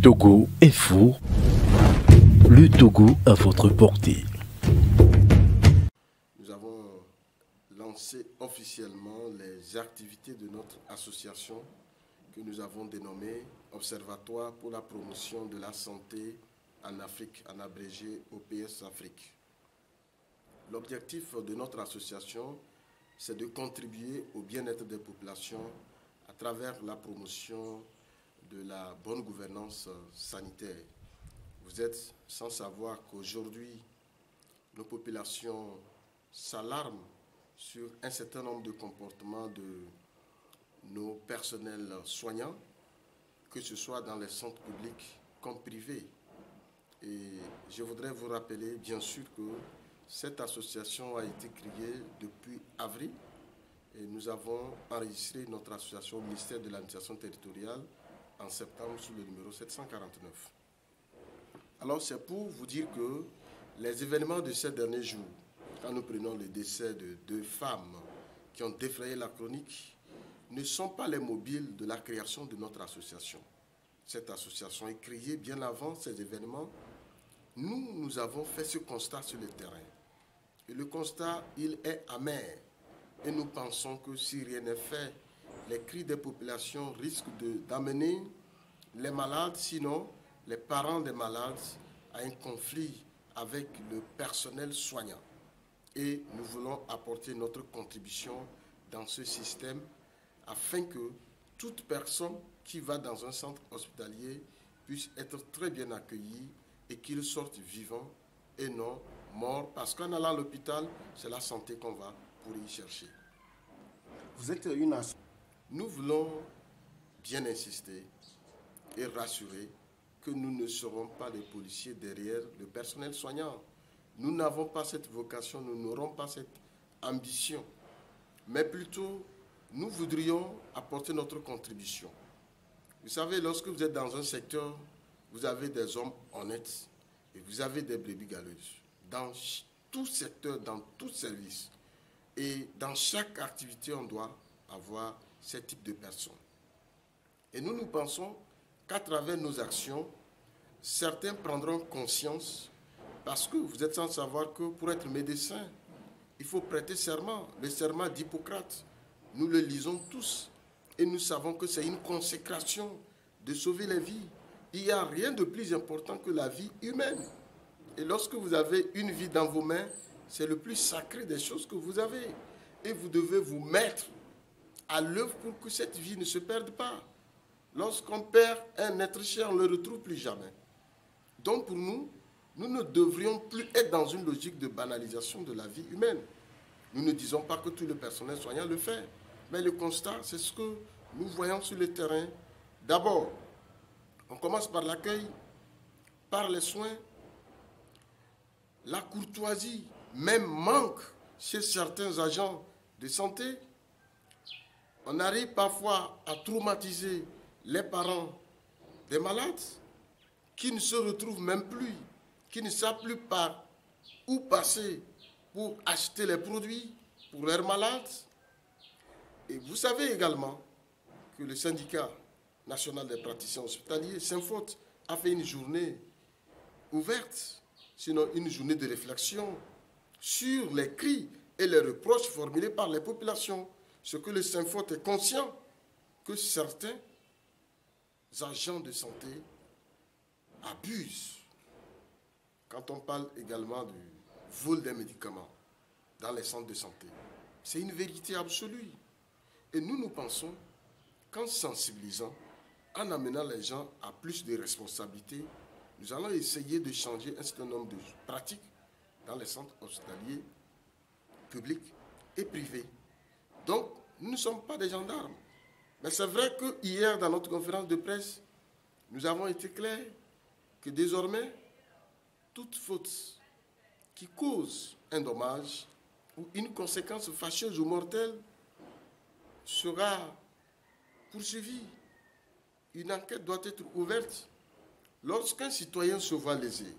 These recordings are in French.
Togo Info, le Togo à votre portée. Nous avons lancé officiellement les activités de notre association que nous avons dénommée Observatoire pour la promotion de la santé en Afrique, en abrégé OPS Afrique. L'objectif de notre association, c'est de contribuer au bien-être des populations à travers la promotion de la bonne gouvernance sanitaire. Vous êtes sans savoir qu'aujourd'hui, nos populations s'alarment sur un certain nombre de comportements de nos personnels soignants, que ce soit dans les centres publics comme privés. Et je voudrais vous rappeler, bien sûr, que cette association a été créée depuis avril et nous avons enregistré notre association au ministère de l'administration territoriale en septembre sous le numéro 749. Alors c'est pour vous dire que les événements de ces derniers jours, quand nous prenons le décès de deux femmes qui ont défrayé la chronique, ne sont pas les mobiles de la création de notre association. Cette association est créée bien avant ces événements. Nous avons fait ce constat sur le terrain. Et le constat, il est amer. Et nous pensons que si rien n'est fait, les cris des populations risquent d'amener les malades, sinon les parents des malades, à un conflit avec le personnel soignant. Et nous voulons apporter notre contribution dans ce système afin que toute personne qui va dans un centre hospitalier puisse être très bien accueillie et qu'il sorte vivant et non mort, parce qu'en allant à l'hôpital, c'est la santé qu'on va pour y chercher. Vous êtes une association. Nous voulons bien insister et rassurer que nous ne serons pas les policiers derrière le personnel soignant. Nous n'avons pas cette vocation, nous n'aurons pas cette ambition, mais plutôt nous voudrions apporter notre contribution. Vous savez, lorsque vous êtes dans un secteur, vous avez des hommes honnêtes et vous avez des brebis galeuses. Dans tout secteur, dans tout service et dans chaque activité, on doit avoir ce type de personnes. Et nous pensons qu'à travers nos actions, certains prendront conscience parce que vous êtes sans savoir que pour être médecin, il faut prêter serment, le serment d'Hippocrate. Nous le lisons tous et nous savons que c'est une consécration de sauver les vies. Il n'y a rien de plus important que la vie humaine. Et lorsque vous avez une vie dans vos mains, c'est le plus sacré des choses que vous avez. Et vous devez vous mettre à l'œuvre pour que cette vie ne se perde pas. Lorsqu'on perd un être cher, on ne le retrouve plus jamais. Donc pour nous, nous ne devrions plus être dans une logique de banalisation de la vie humaine. Nous ne disons pas que tout le personnel soignant le fait. Mais le constat, c'est ce que nous voyons sur le terrain. D'abord, on commence par l'accueil, par les soins, la courtoisie, même manque chez certains agents de santé. On arrive parfois à traumatiser les parents des malades qui ne se retrouvent même plus, qui ne savent plus par où passer pour acheter les produits pour leurs malades. Et vous savez également que le syndicat national des praticiens hospitaliers, Synfote, a fait une journée ouverte, sinon une journée de réflexion sur les cris et les reproches formulés par les populations. Ce que le Synfote est conscient que certains agents de santé abusent. Quand on parle également du vol des médicaments dans les centres de santé, c'est une vérité absolue. Et nous pensons qu'en sensibilisant, en amenant les gens à plus de responsabilités, nous allons essayer de changer un certain nombre de pratiques dans les centres hospitaliers, publics et privés. Donc, nous ne sommes pas des gendarmes. Mais c'est vrai que hier, dans notre conférence de presse, nous avons été clairs que désormais, toute faute qui cause un dommage ou une conséquence fâcheuse ou mortelle sera poursuivie. Une enquête doit être ouverte. Lorsqu'un citoyen se voit lésé,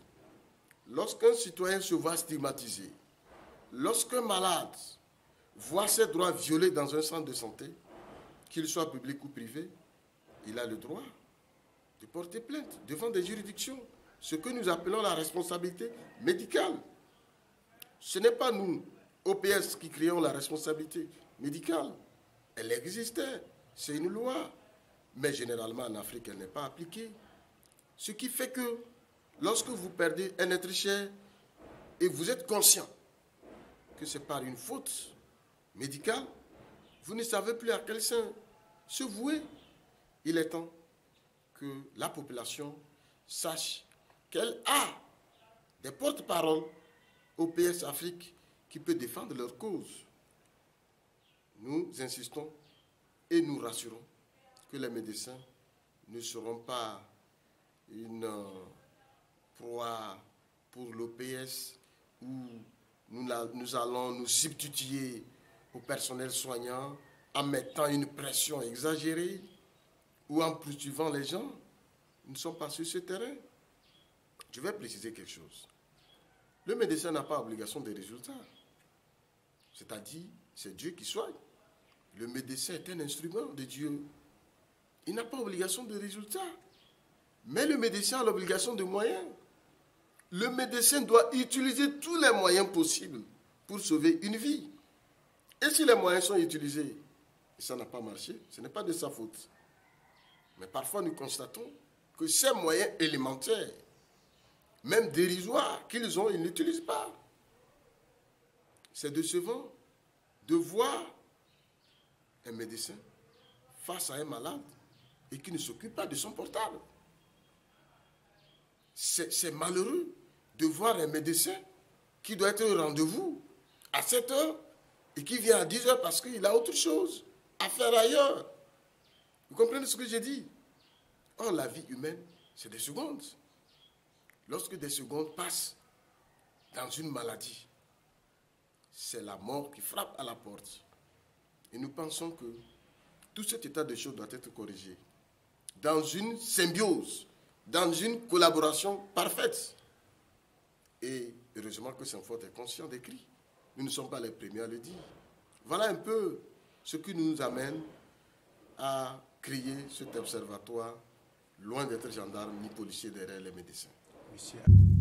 lorsqu'un citoyen se voit stigmatisé, lorsqu'un malade voit ses droits violés dans un centre de santé, qu'il soit public ou privé, il a le droit de porter plainte devant des juridictions, ce que nous appelons la responsabilité médicale. Ce n'est pas nous, OPS, qui créons la responsabilité médicale. Elle existait, c'est une loi. Mais généralement en Afrique, elle n'est pas appliquée. Ce qui fait que lorsque vous perdez un être cher et vous êtes conscient que c'est par une faute médicale, vous ne savez plus à quel sein se vouer. Il est temps que la population sache qu'elle a des porte-paroles au PS Afrique qui peut défendre leur cause. Nous insistons et nous rassurons que les médecins ne seront pas une proie pour l'OPS où nous allons nous substituer au personnel soignant en mettant une pression exagérée ou en poursuivant les gens. Nous ne sommes pas sur ce terrain. Je vais préciser quelque chose. Le médecin n'a pas obligation de résultats. C'est-à-dire, c'est Dieu qui soigne. Le médecin est un instrument de Dieu. Il n'a pas obligation de résultats. Mais le médecin a l'obligation de moyens. Le médecin doit utiliser tous les moyens possibles pour sauver une vie. Et si les moyens sont utilisés et ça n'a pas marché, ce n'est pas de sa faute. Mais parfois nous constatons que ces moyens élémentaires, même dérisoires qu'ils ont, ils n'utilisent pas. C'est décevant de voir un médecin face à un malade et qui ne s'occupe pas de son portable. C'est malheureux de voir un médecin qui doit être au rendez-vous à 7 heures et qui vient à 10 heures parce qu'il a autre chose à faire ailleurs. Vous comprenez ce que j'ai dit? Or, la vie humaine, c'est des secondes. Lorsque des secondes passent dans une maladie, c'est la mort qui frappe à la porte. Et nous pensons que tout cet état de choses doit être corrigé dans une symbiose, dans une collaboration parfaite. Et heureusement que Saint-Fort est conscient des cris. Nous ne sommes pas les premiers à le dire. Voilà un peu ce qui nous amène à créer cet observatoire, loin d'être gendarme ni policier derrière les médecins. Monsieur.